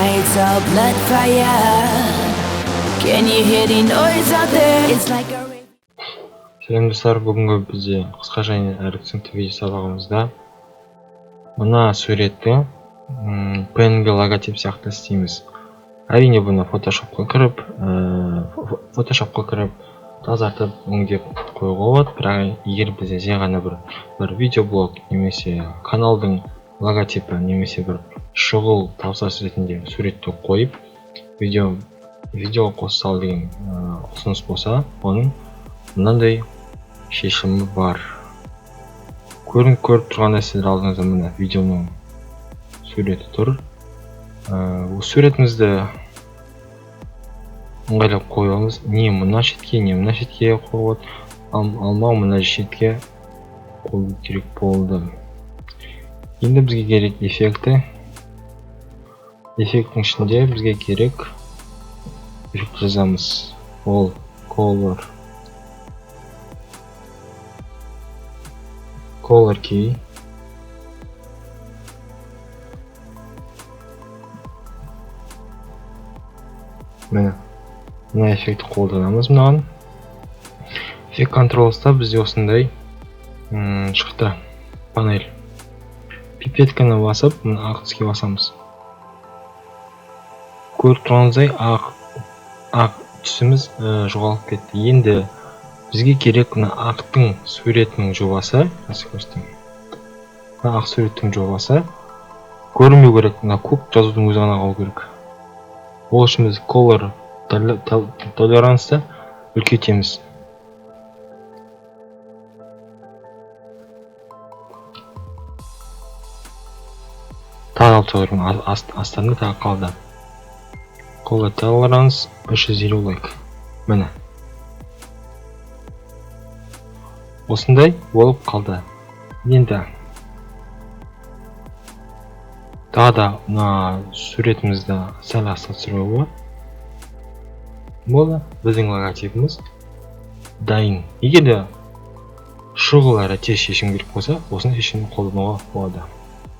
lights are blood fire. Can you hear the noise out there? It's like a Сәлем достар, бүгінгі бізде қысқа және әрі түсінікті видео сабағымызда мына суретті PNG логотип сияқты істейміз. Әрине бұны фотошопқа кіріп тазартып өңдеп қоюға болады, бірақ егер бізде жай ғана бір видеоблог немесе каналдың логотипі немесе бір шұғыл тапсырыс ретінде суретті қойып видео қоса сал деген ұсыныс болса, оның мынандай шешімі бар. Көріп тұрғанда сіздер алдыңызда мына видеоның суреті тұр. Суретімізді ыңғайлап қоямыз. Не мына шетке, не мына шетке қойып, алмау мына шетке қою керек болды. Енді бізге керек эффекті. Эффекттің ішінде бізге керек эффект жазамыз. Ол color key. Мына эффектті қолданамыз мынаған. Эффект контролста бізде осындай шықты панель. Пипетканы басып, мына ақ түске басамыз. Көріп тұрғаныңыздай ақ түсіміз жоғалып кетті. Енді бізге керек мына ақтың суретінің жобасы, ақ суреттің жобасы көрінбеу керек, мына көк жазудың өзі ғана қалу керек. Ол үшін біз color толерансты үлкейтеміз. Тағы алып тұрған астарында тағы қалды. Color tolerance 550 like. Міне. Осындай болып қалды. Енді тағы да мына суретімізді сәл аса түсіруге болады. Біздің логотипіміз дайын. Егер де шұғыл әрі тез шешім керек болса, осындай шешімді қолдануға болады.